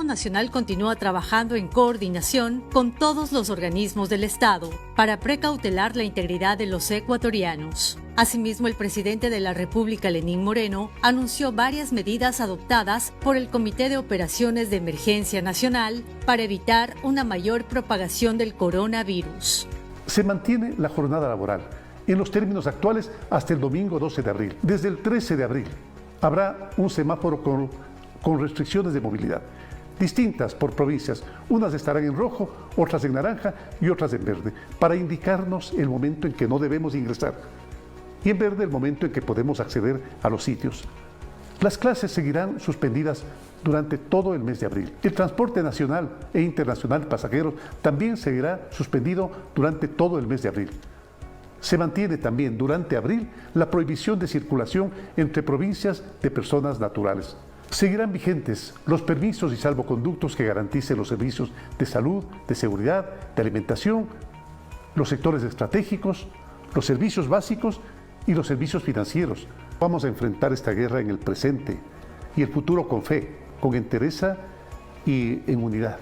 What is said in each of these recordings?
nacional continúa trabajando en coordinación con todos los organismos del Estado para precautelar la integridad de los ecuatorianos. Asimismo, el presidente de la República, Lenín Moreno, anunció varias medidas adoptadas por el Comité de Operaciones de Emergencia Nacional para evitar una mayor propagación del coronavirus. Se mantiene la jornada laboral en los términos actuales hasta el domingo 12 de abril. Desde el 13 de abril habrá un semáforo con restricciones de movilidad, distintas por provincias. Unas estarán en rojo, otras en naranja y otras en verde, para indicarnos el momento en que no debemos ingresar. Y en verde el momento en que podemos acceder a los sitios. Las clases seguirán suspendidas durante todo el mes de abril. El transporte nacional e internacional de pasajeros también seguirá suspendido durante todo el mes de abril. Se mantiene también durante abril la prohibición de circulación entre provincias de personas naturales. Seguirán vigentes los permisos y salvoconductos que garanticen los servicios de salud, de seguridad, de alimentación, los sectores estratégicos, los servicios básicos y los servicios financieros. Vamos a enfrentar esta guerra en el presente y el futuro con fe, con entereza y en unidad.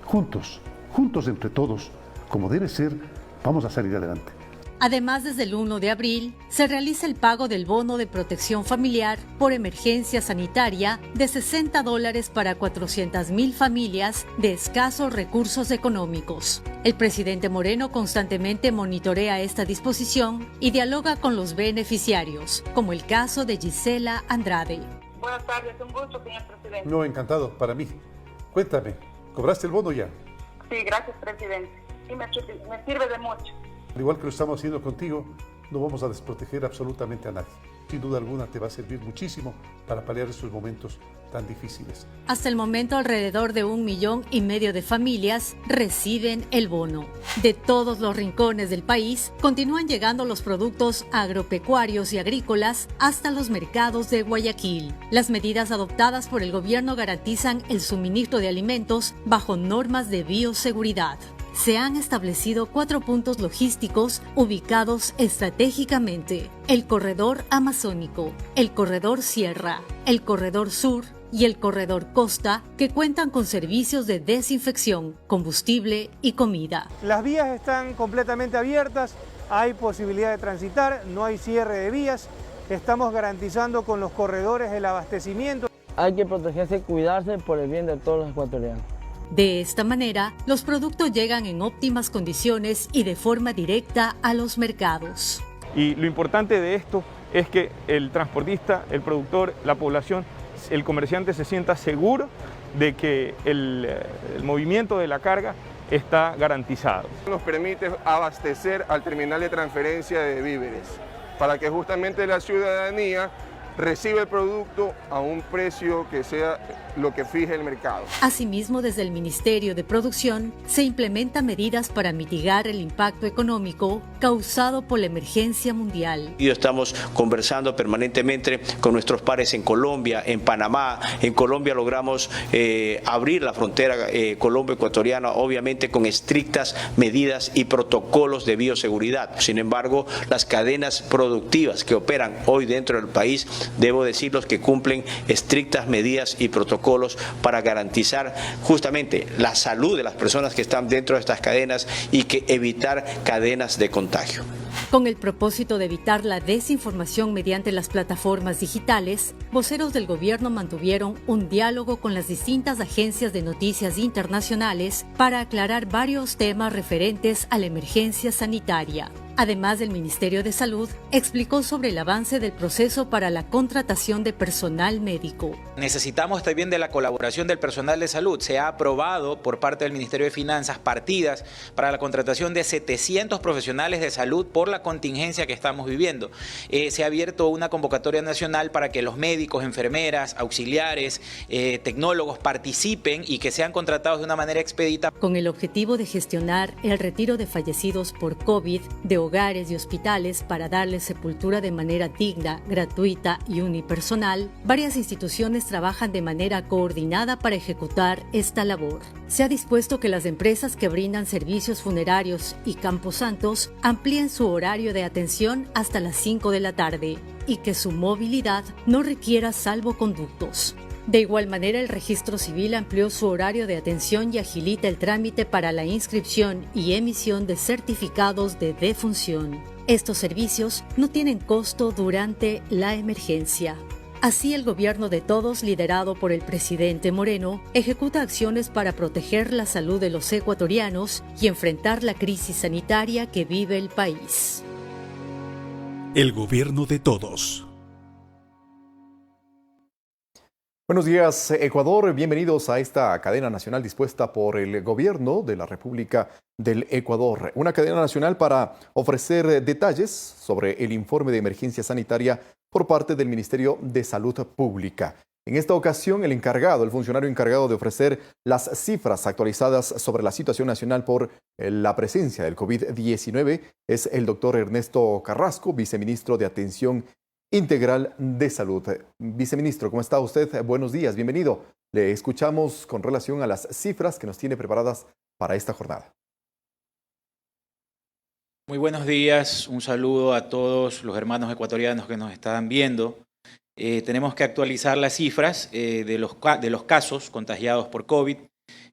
Juntos entre todos, como debe ser, vamos a salir adelante. Además, desde el 1 de abril se realiza el pago del bono de protección familiar por emergencia sanitaria de $60 para 400,000 familias de escasos recursos económicos. El presidente Moreno constantemente monitorea esta disposición y dialoga con los beneficiarios, como el caso de Gisela Andrade. Buenas tardes, un gusto, señor presidente. No, encantado, para mí. Cuéntame, ¿cobraste el bono ya? Sí, gracias, presidente. Sí, me sirve de mucho. Al igual que lo estamos haciendo contigo, no vamos a desproteger absolutamente a nadie. Sin duda alguna te va a servir muchísimo para paliar estos momentos tan difíciles. Hasta el momento, alrededor de 1,5 millones de familias reciben el bono. De todos los rincones del país, continúan llegando los productos agropecuarios y agrícolas hasta los mercados de Guayaquil. Las medidas adoptadas por el gobierno garantizan el suministro de alimentos bajo normas de bioseguridad. Se han establecido 4 puntos logísticos ubicados estratégicamente: el Corredor Amazónico, el Corredor Sierra, el Corredor Sur y el Corredor Costa, que cuentan con servicios de desinfección, combustible y comida. Las vías están completamente abiertas, hay posibilidad de transitar, no hay cierre de vías, estamos garantizando con los corredores el abastecimiento. Hay que protegerse y cuidarse por el bien de todos los ecuatorianos. De esta manera, los productos llegan en óptimas condiciones y de forma directa a los mercados. Y lo importante de esto es que el transportista, el productor, la población, el comerciante se sienta seguro de que el movimiento de la carga está garantizado. Nos permite abastecer al terminal de transferencia de víveres para que justamente la ciudadanía reciba el producto a un precio que sea lo que fije el mercado. Asimismo, desde el Ministerio de Producción se implementan medidas para mitigar el impacto económico causado por la emergencia mundial. Y estamos conversando permanentemente con nuestros pares en Colombia, en Panamá. En Colombia logramos abrir la frontera colombo-ecuatoriana, obviamente con estrictas medidas y protocolos de bioseguridad. Sin embargo, las cadenas productivas que operan hoy dentro del país, debo decirlos que cumplen estrictas medidas y protocolos para garantizar justamente la salud de las personas que están dentro de estas cadenas y que evitar cadenas de contagio. Con el propósito de evitar la desinformación mediante las plataformas digitales, voceros del gobierno mantuvieron un diálogo con las distintas agencias de noticias internacionales para aclarar varios temas referentes a la emergencia sanitaria. Además, el Ministerio de Salud explicó sobre el avance del proceso para la contratación de personal médico. Necesitamos también de la colaboración del personal de salud. Se ha aprobado por parte del Ministerio de Finanzas partidas para la contratación de 700 profesionales de salud por la contingencia que estamos viviendo. Se ha abierto una convocatoria nacional para que los médicos, enfermeras, auxiliares, tecnólogos participen y que sean contratados de una manera expedita. Con el objetivo de gestionar el retiro de fallecidos por COVID de hogares y hospitales para darles sepultura de manera digna, gratuita y unipersonal, varias instituciones trabajan de manera coordinada para ejecutar esta labor. Se ha dispuesto que las empresas que brindan servicios funerarios y camposantos amplíen su horario de atención hasta las 5 de la tarde y que su movilidad no requiera salvoconductos. De igual manera, el Registro Civil amplió su horario de atención y agilita el trámite para la inscripción y emisión de certificados de defunción. Estos servicios no tienen costo durante la emergencia. Así, el gobierno de todos, liderado por el presidente Moreno, ejecuta acciones para proteger la salud de los ecuatorianos y enfrentar la crisis sanitaria que vive el país. El gobierno de todos. Buenos días, Ecuador. Bienvenidos a esta cadena nacional dispuesta por el gobierno de la República del Ecuador. Una cadena nacional para ofrecer detalles sobre el informe de emergencia sanitaria por parte del Ministerio de Salud Pública. En esta ocasión, el funcionario encargado de ofrecer las cifras actualizadas sobre la situación nacional por la presencia del COVID-19 es el doctor Ernesto Carrasco, viceministro de Atención Integral de Salud. Viceministro, ¿cómo está usted? Buenos días, bienvenido. Le escuchamos con relación a las cifras que nos tiene preparadas para esta jornada. Muy buenos días, un saludo a todos los hermanos ecuatorianos que nos están viendo. Tenemos que actualizar las cifras de los casos contagiados por COVID,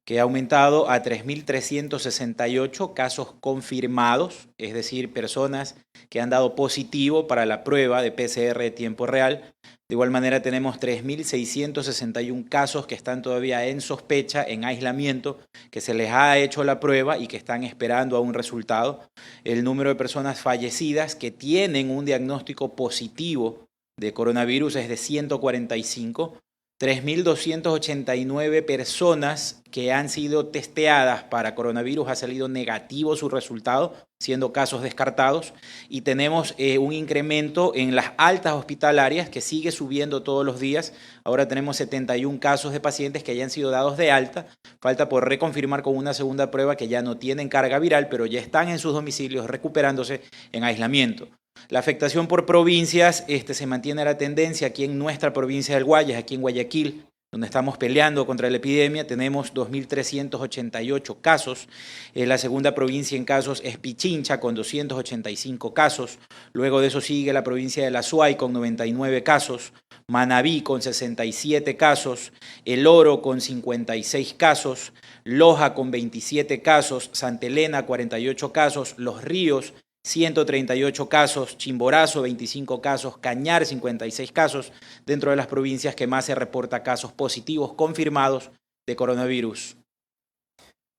que ha aumentado a 3.368 casos confirmados, es decir, personas que han dado positivo para la prueba de PCR de tiempo real. De igual manera tenemos 3.661 casos que están todavía en sospecha, en aislamiento, que se les ha hecho la prueba y que están esperando a un resultado. El número de personas fallecidas que tienen un diagnóstico positivo de coronavirus es de 145. 3.289 personas que han sido testeadas para coronavirus ha salido negativo su resultado, siendo casos descartados, y tenemos un incremento en las altas hospitalarias que sigue subiendo todos los días. Ahora tenemos 71 casos de pacientes que ya han sido dados de alta, falta por reconfirmar con una segunda prueba que ya no tienen carga viral, pero ya están en sus domicilios recuperándose en aislamiento. La afectación por provincias, se mantiene la tendencia aquí en nuestra provincia del Guayas, aquí en Guayaquil, donde estamos peleando contra la epidemia, tenemos 2.388 casos. La segunda provincia en casos es Pichincha, con 285 casos. Luego de eso sigue la provincia de La Suay, con 99 casos. Manabí, con 67 casos. El Oro, con 56 casos. Loja, con 27 casos. Santa Elena, 48 casos. Los Ríos, 138 casos, Chimborazo 25 casos, Cañar 56 casos, dentro de las provincias que más se reporta casos positivos confirmados de coronavirus.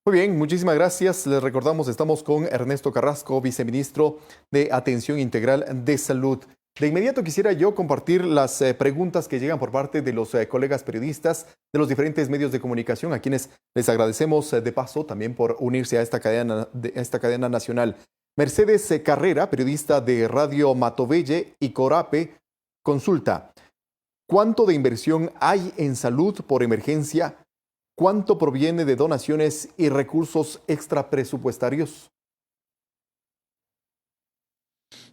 Muy bien, muchísimas gracias. Les recordamos, estamos con Ernesto Carrasco, viceministro de Atención Integral de Salud. De inmediato quisiera yo compartir las preguntas que llegan por parte de los colegas periodistas de los diferentes medios de comunicación, a quienes les agradecemos de paso también por unirse a esta cadena nacional. Mercedes Carrera, periodista de Radio Matovelle y Corape, consulta: ¿cuánto de inversión hay en salud por emergencia? ¿Cuánto proviene de donaciones y recursos extrapresupuestarios?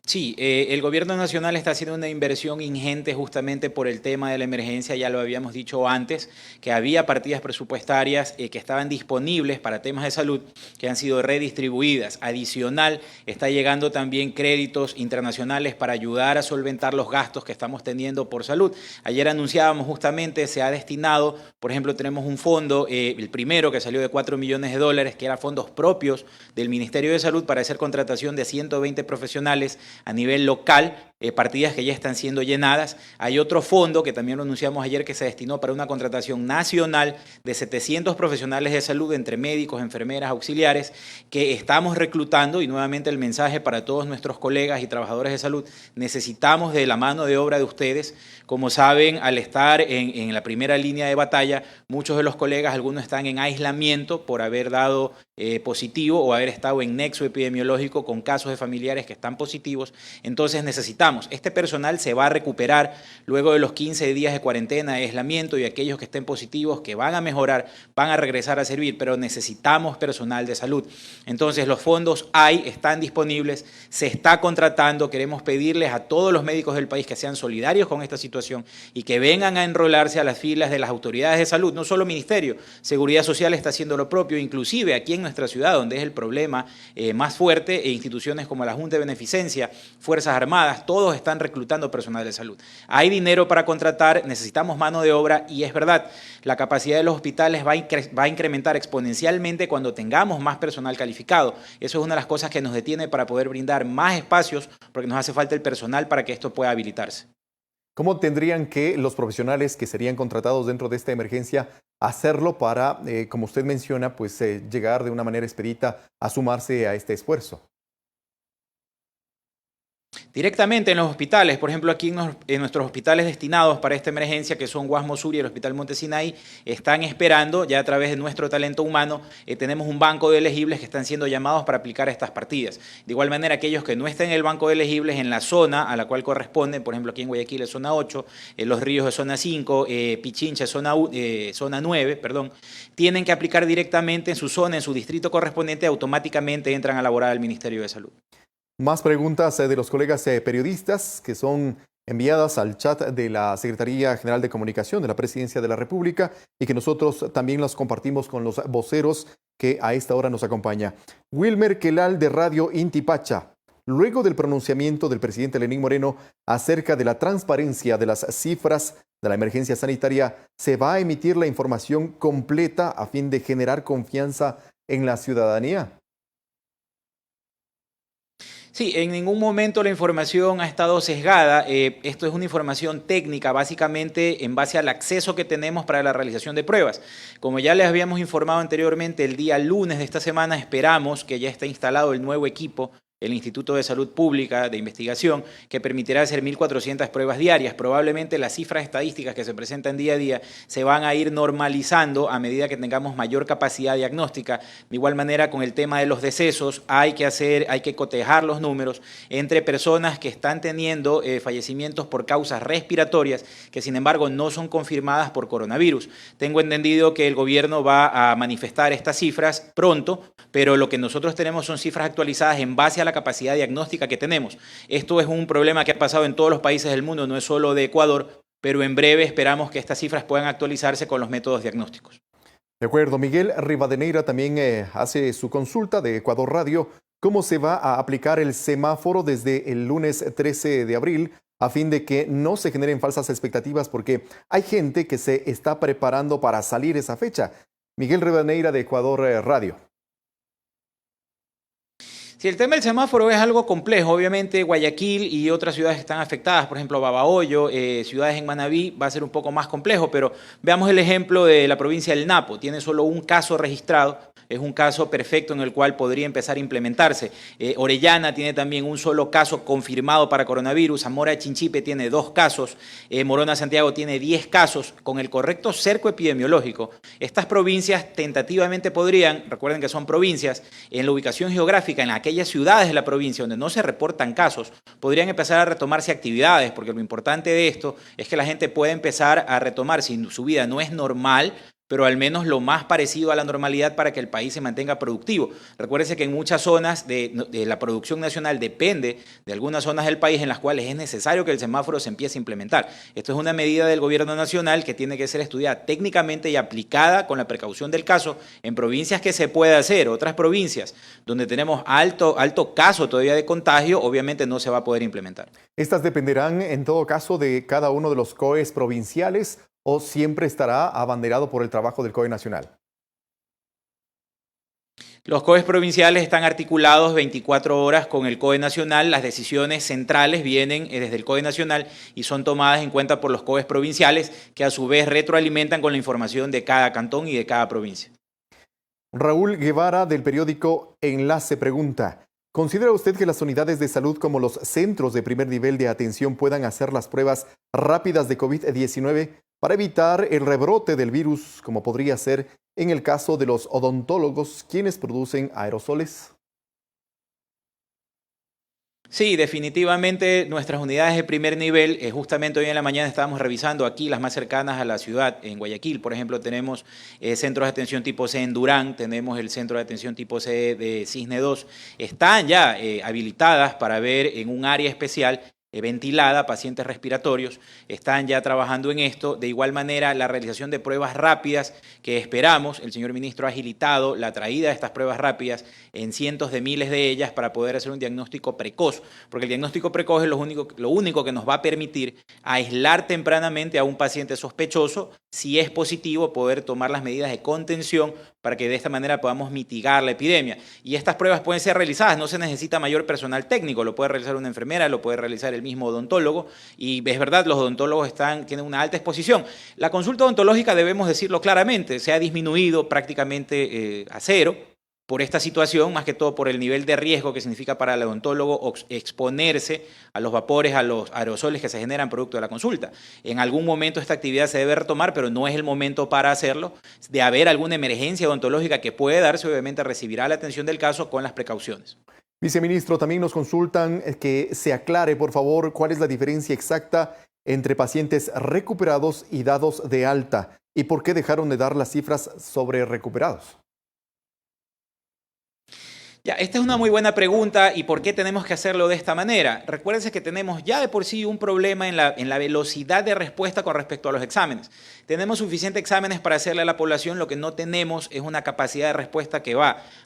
Sí, el gobierno nacional está haciendo una inversión ingente justamente por el tema de la emergencia. Ya lo habíamos dicho antes, que había partidas presupuestarias que estaban disponibles para temas de salud que han sido redistribuidas. Adicional, está llegando también créditos internacionales para ayudar a solventar los gastos que estamos teniendo por salud. Ayer anunciábamos justamente, se ha destinado, por ejemplo, tenemos un fondo, el primero que salió de $4 millones, que era fondos propios del Ministerio de Salud para hacer contratación de 120 profesionales a nivel local, partidas que ya están siendo llenadas. Hay otro fondo que también lo anunciamos ayer que se destinó para una contratación nacional de 700 profesionales de salud entre médicos, enfermeras, auxiliares, que estamos reclutando, y nuevamente el mensaje para todos nuestros colegas y trabajadores de salud: necesitamos de la mano de obra de ustedes. Como saben, al estar en la primera línea de batalla, muchos de los colegas, algunos están en aislamiento por haber dado positivo o haber estado en nexo epidemiológico con casos de familiares que están positivos. Entonces necesitamos, este personal se va a recuperar luego de los 15 días de cuarentena, de aislamiento, y aquellos que estén positivos, que van a mejorar, van a regresar a servir, pero necesitamos personal de salud. Entonces los fondos están disponibles, se está contratando. Queremos pedirles a todos los médicos del país que sean solidarios con esta situación y que vengan a enrolarse a las filas de las autoridades de salud. No solo Ministerio, Seguridad Social está haciendo lo propio, inclusive aquí en nuestra ciudad, donde es el problema más fuerte, e instituciones como la Junta de Beneficencia, Fuerzas Armadas, todos están reclutando personal de salud. Hay dinero para contratar, necesitamos mano de obra y es verdad, la capacidad de los hospitales va a incrementar exponencialmente cuando tengamos más personal calificado. Eso es una de las cosas que nos detiene para poder brindar más espacios, porque nos hace falta el personal para que esto pueda habilitarse. ¿Cómo tendrían que los profesionales que serían contratados dentro de esta emergencia hacerlo para, como usted menciona, pues llegar de una manera expedita a sumarse a este esfuerzo? Directamente en los hospitales, por ejemplo, aquí en nuestros hospitales destinados para esta emergencia, que son Guasmo Sur y el Hospital Monte Sinaí, están esperando, ya a través de nuestro talento humano, tenemos un banco de elegibles que están siendo llamados para aplicar estas partidas. De igual manera, aquellos que no estén en el banco de elegibles, en la zona a la cual corresponden, por ejemplo, aquí en Guayaquil es zona 8, Los Ríos es zona 5, Pichincha es zona 9, tienen que aplicar directamente en su zona, en su distrito correspondiente, automáticamente entran a laborar al Ministerio de Salud. Más preguntas de los colegas periodistas que son enviadas al chat de la Secretaría General de Comunicación de la Presidencia de la República y que nosotros también las compartimos con los voceros que a esta hora nos acompaña. Wilmer Quelal de Radio Inti Pacha. Luego del pronunciamiento del presidente Lenín Moreno acerca de la transparencia de las cifras de la emergencia sanitaria, ¿se va a emitir la información completa a fin de generar confianza en la ciudadanía? Sí, en ningún momento la información ha estado sesgada. Esto es una información técnica, básicamente en base al acceso que tenemos para la realización de pruebas. Como ya les habíamos informado anteriormente, el día lunes de esta semana esperamos que ya esté instalado el nuevo equipo, el Instituto de Salud Pública de Investigación, que permitirá hacer 1.400 pruebas diarias. Probablemente las cifras estadísticas que se presentan día a día se van a ir normalizando a medida que tengamos mayor capacidad diagnóstica. De igual manera, con el tema de los decesos, hay que cotejar los números entre personas que están teniendo fallecimientos por causas respiratorias, que sin embargo no son confirmadas por coronavirus. Tengo entendido que el gobierno va a manifestar estas cifras pronto, pero lo que nosotros tenemos son cifras actualizadas en base a la capacidad diagnóstica que tenemos. Esto es un problema que ha pasado en todos los países del mundo, no es solo de Ecuador, pero en breve esperamos que estas cifras puedan actualizarse con los métodos diagnósticos. De acuerdo, Miguel Rivadeneira también hace su consulta de Ecuador Radio. ¿Cómo se va a aplicar el semáforo desde el lunes 13 de abril a fin de que no se generen falsas expectativas? Porque hay gente que se está preparando para salir esa fecha. Miguel Rivadeneira de Ecuador Radio. Sí, el tema del semáforo es algo complejo. Obviamente Guayaquil y otras ciudades que están afectadas, por ejemplo Babahoyo, ciudades en Manabí, va a ser un poco más complejo, pero veamos el ejemplo de la provincia del Napo. Tiene solo un caso registrado, es un caso perfecto en el cual podría empezar a implementarse. Orellana tiene también un solo caso confirmado para coronavirus, Zamora de Chinchipe tiene 2 casos, Morona Santiago tiene 10 casos. Con el correcto cerco epidemiológico, estas provincias tentativamente podrían, recuerden que son provincias, en la ubicación geográfica, en aquellas ciudades de la provincia donde no se reportan casos, podrían empezar a retomarse actividades, porque lo importante de esto es que la gente pueda empezar a retomar, si su vida no es normal, pero al menos lo más parecido a la normalidad para que el país se mantenga productivo. Recuérdense que en muchas zonas de la producción nacional depende de algunas zonas del país en las cuales es necesario que el semáforo se empiece a implementar. Esto es una medida del gobierno nacional que tiene que ser estudiada técnicamente y aplicada con la precaución del caso en provincias que se puede hacer. Otras provincias donde tenemos alto caso todavía de contagio, obviamente no se va a poder implementar. Estas dependerán en todo caso de cada uno de los COEs provinciales, ¿o siempre estará abanderado por el trabajo del COE nacional? Los COEs provinciales están articulados 24 horas con el COE nacional. Las decisiones centrales vienen desde el COE nacional y son tomadas en cuenta por los COEs provinciales, que a su vez retroalimentan con la información de cada cantón y de cada provincia. Raúl Guevara del periódico Enlace pregunta: ¿considera usted que las unidades de salud como los centros de primer nivel de atención puedan hacer las pruebas rápidas de COVID-19 para evitar el rebrote del virus, como podría ser en el caso de los odontólogos, quienes producen aerosoles? Sí, definitivamente nuestras unidades de primer nivel, justamente hoy en la mañana estábamos revisando aquí las más cercanas a la ciudad, en Guayaquil, por ejemplo, tenemos centros de atención tipo C en Durán, tenemos el centro de atención tipo C de Cisne 2, están ya habilitadas para ver en un área especial ventilada, pacientes respiratorios, están ya trabajando en esto. De igual manera, la realización de pruebas rápidas que esperamos, el señor ministro ha agilitado la traída de estas pruebas rápidas en cientos de miles de ellas para poder hacer un diagnóstico precoz, porque el diagnóstico precoz es lo único que nos va a permitir aislar tempranamente a un paciente sospechoso, si es positivo, poder tomar las medidas de contención para que de esta manera podamos mitigar la epidemia. Y estas pruebas pueden ser realizadas, no se necesita mayor personal técnico, lo puede realizar una enfermera, lo puede realizar el mismo odontólogo, y es verdad, los odontólogos tienen una alta exposición. La consulta odontológica, debemos decirlo claramente, se ha disminuido prácticamente a cero por esta situación, más que todo por el nivel de riesgo que significa para el odontólogo exponerse a los vapores, a los aerosoles que se generan producto de la consulta. En algún momento esta actividad se debe retomar, pero no es el momento para hacerlo. De haber alguna emergencia odontológica que puede darse, obviamente recibirá la atención del caso con las precauciones. Viceministro, también nos consultan que se aclare, por favor, cuál es la diferencia exacta entre pacientes recuperados y dados de alta y por qué dejaron de dar las cifras sobre recuperados. Ya, esta es una muy buena pregunta. ¿Y por qué tenemos que hacerlo de esta manera? Recuérdense que tenemos ya de por sí un problema en la velocidad de respuesta con respecto a los exámenes. Tenemos suficientes exámenes para hacerle a la población, lo que no tenemos es una capacidad de respuesta que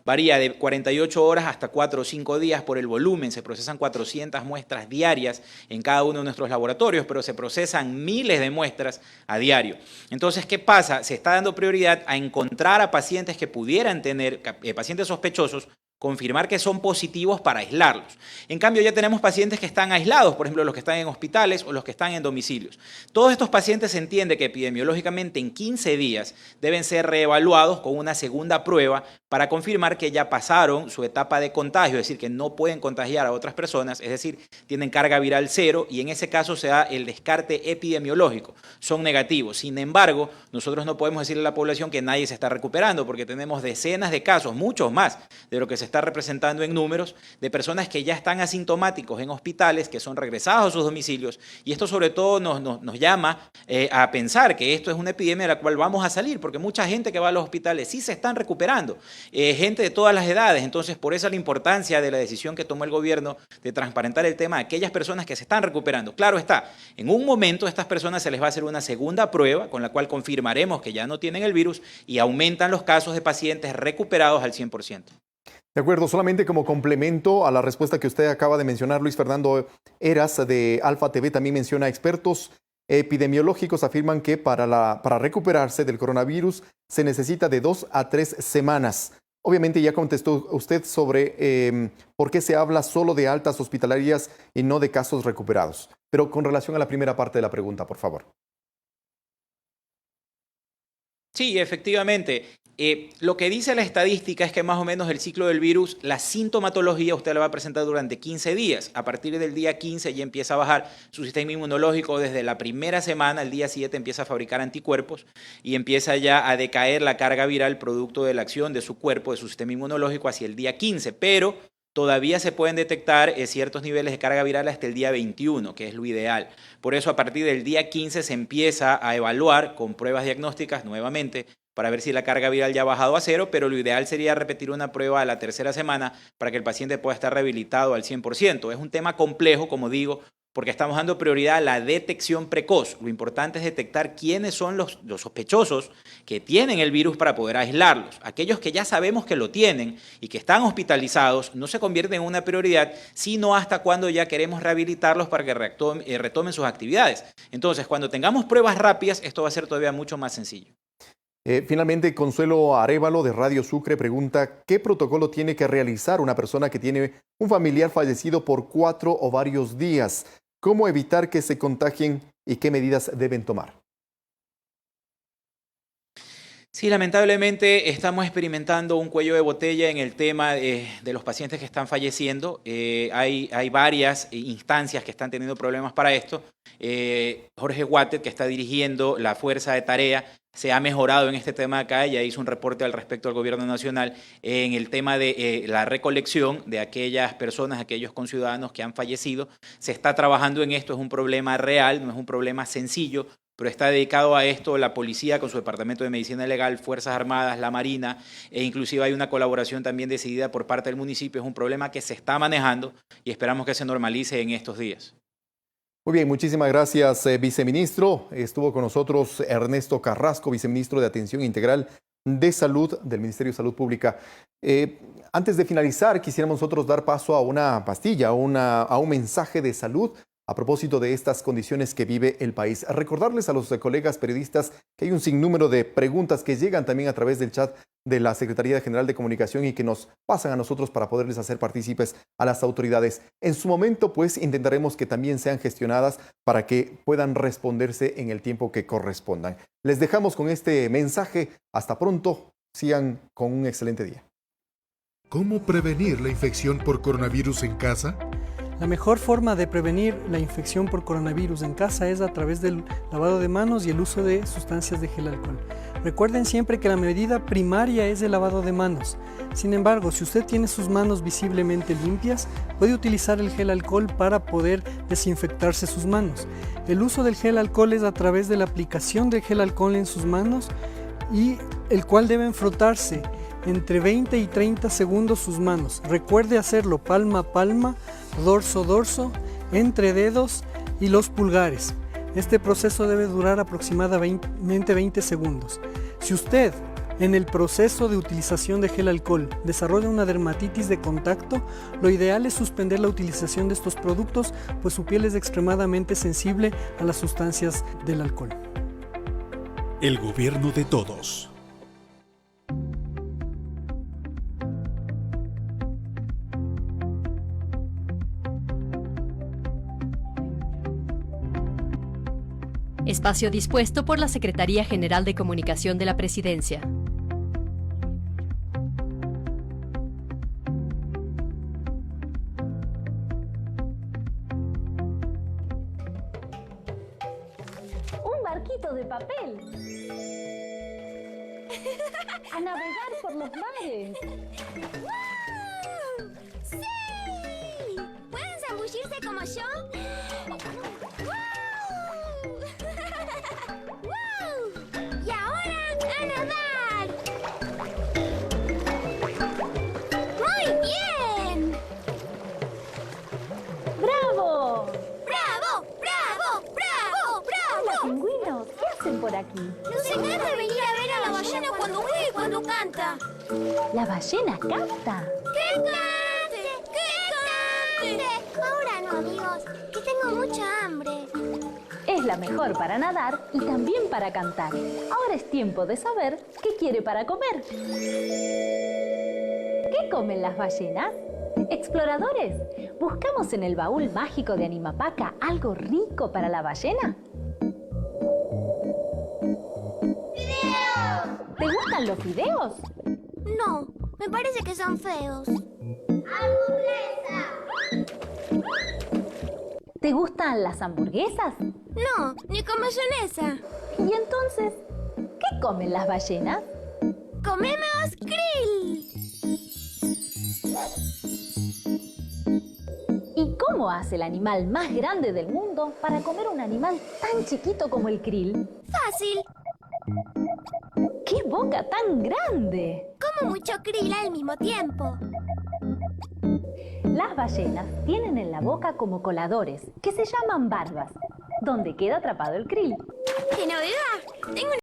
varía de 48 horas hasta 4 o 5 días por el volumen. Se procesan 400 muestras diarias en cada uno de nuestros laboratorios, pero se procesan miles de muestras a diario. Entonces, ¿qué pasa? Se está dando prioridad a encontrar a pacientes que pudieran tener, pacientes sospechosos, confirmar que son positivos para aislarlos. En cambio, ya tenemos pacientes que están aislados, por ejemplo, los que están en hospitales o los que están en domicilios. Todos estos pacientes se entiende que epidemiológicamente en 15 días deben ser reevaluados con una segunda prueba para confirmar que ya pasaron su etapa de contagio, es decir, que no pueden contagiar a otras personas, es decir, tienen carga viral cero y en ese caso se da el descarte epidemiológico, son negativos. Sin embargo, nosotros no podemos decirle a la población que nadie se está recuperando porque tenemos decenas de casos, muchos más de lo que se está representando en números, de personas que ya están asintomáticos en hospitales, que son regresados a sus domicilios, y esto sobre todo nos llama a pensar que esto es una epidemia de la cual vamos a salir, porque mucha gente que va a los hospitales sí se están recuperando, gente de todas las edades. Entonces, por eso la importancia de la decisión que tomó el gobierno de transparentar el tema a aquellas personas que se están recuperando. Claro está, en un momento a estas personas se les va a hacer una segunda prueba, con la cual confirmaremos que ya no tienen el virus y aumentan los casos de pacientes recuperados al 100%. De acuerdo, solamente como complemento a la respuesta que usted acaba de mencionar, Luis Fernando Heras de Alfa TV también menciona: expertos epidemiológicos afirman que para recuperarse del coronavirus se necesita de 2 a 3 semanas. Obviamente ya contestó usted sobre por qué se habla solo de altas hospitalarias y no de casos recuperados. Pero con relación a la primera parte de la pregunta, por favor. Sí, efectivamente. Lo que dice la estadística es que más o menos el ciclo del virus, la sintomatología usted la va a presentar durante 15 días. A partir del día 15 ya empieza a bajar su sistema inmunológico. Desde la primera semana, el día 7, empieza a fabricar anticuerpos y empieza ya a decaer la carga viral producto de la acción de su cuerpo, de su sistema inmunológico hacia el día 15. Pero todavía se pueden detectar ciertos niveles de carga viral hasta el día 21, que es lo ideal. Por eso a partir del día 15 se empieza a evaluar con pruebas diagnósticas nuevamente para ver si la carga viral ya ha bajado a cero, pero lo ideal sería repetir una prueba a la tercera semana para que el paciente pueda estar rehabilitado al 100%. Es un tema complejo, como digo, porque estamos dando prioridad a la detección precoz. Lo importante es detectar quiénes son los sospechosos que tienen el virus para poder aislarlos. Aquellos que ya sabemos que lo tienen y que están hospitalizados no se convierten en una prioridad, sino hasta cuando ya queremos rehabilitarlos para que retomen sus actividades. Entonces, cuando tengamos pruebas rápidas, esto va a ser todavía mucho más sencillo. Finalmente, Consuelo Arévalo de Radio Sucre pregunta: ¿qué protocolo tiene que realizar una persona que tiene un familiar fallecido por 4 o varios días? ¿Cómo evitar que se contagien y qué medidas deben tomar? Sí, lamentablemente estamos experimentando un cuello de botella en el tema de los pacientes que están falleciendo. Hay varias instancias que están teniendo problemas para esto. Jorge Guatet, que está dirigiendo la fuerza de tarea, se ha mejorado en este tema acá. Ya hizo un reporte al respecto al gobierno nacional en el tema de la recolección de aquellas personas, aquellos conciudadanos que han fallecido. Se está trabajando en esto, es un problema real, no es un problema sencillo, pero está dedicado a esto la policía con su departamento de medicina legal, Fuerzas Armadas, la Marina, e inclusive hay una colaboración también decidida por parte del municipio. Es un problema que se está manejando y esperamos que se normalice en estos días. Muy bien, muchísimas gracias, viceministro. Estuvo con nosotros Ernesto Carrasco, viceministro de Atención Integral de Salud del Ministerio de Salud Pública. Antes de finalizar, quisiéramos nosotros dar paso a una pastilla, a un mensaje de salud a propósito de estas condiciones que vive el país. Recordarles a los colegas periodistas que hay un sinnúmero de preguntas que llegan también a través del chat de la Secretaría General de Comunicación y que nos pasan a nosotros para poderles hacer partícipes a las autoridades. En su momento, pues, intentaremos que también sean gestionadas para que puedan responderse en el tiempo que correspondan. Les dejamos con este mensaje. Hasta pronto. Sigan con un excelente día. ¿Cómo prevenir la infección por coronavirus en casa? La mejor forma de prevenir la infección por coronavirus en casa es a través del lavado de manos y el uso de sustancias de gel alcohol. Recuerden siempre que la medida primaria es el lavado de manos. Sin embargo, si usted tiene sus manos visiblemente limpias, puede utilizar el gel alcohol para poder desinfectarse sus manos. El uso del gel alcohol es a través de la aplicación del gel alcohol en sus manos y el cual deben frotarse entre 20 y 30 segundos sus manos. Recuerde hacerlo palma a palma, dorso a dorso, entre dedos y los pulgares. Este proceso debe durar aproximadamente 20 segundos. Si usted, en el proceso de utilización de gel alcohol, desarrolla una dermatitis de contacto, lo ideal es suspender la utilización de estos productos, pues su piel es extremadamente sensible a las sustancias del alcohol. El gobierno de todos. Espacio dispuesto por la Secretaría General de Comunicación de la Presidencia. Un barquito de papel. A navegar por los mares. ¡Wow! ¡Sí! ¿Pueden zambullirse como yo? ¡Y ahora a nadar! ¡Muy bien! ¡Bravo! ¡Bravo! ¡Bravo! ¡Bravo! ¡Bravo! Hola, pingüinos. ¿Qué hacen por aquí? Nos encanta venir a ver a la ballena cuando juega y cuando canta. ¿La ballena canta? ¡Que cante! ¡Que cante! Ahora no, amigos, que tengo mucha hambre. Es la mejor para nadar y también para cantar. Ahora es tiempo de saber qué quiere para comer. ¿Qué comen las ballenas? Exploradores, ¿buscamos en el baúl mágico de Animapaca algo rico para la ballena? ¡Fideos! ¿Te gustan los fideos? No, me parece que son feos. ¡Hamburguesa! ¿Te gustan las hamburguesas? No, ni con mayonesa. ¿Y entonces qué comen las ballenas? ¡Comemos krill! ¿Y cómo hace el animal más grande del mundo para comer un animal tan chiquito como el krill? ¡Fácil! ¡Qué boca tan grande! Como mucho krill al mismo tiempo. Las ballenas tienen en la boca como coladores, que se llaman barbas, donde queda atrapado el krill. ¡Qué novedad! Tengo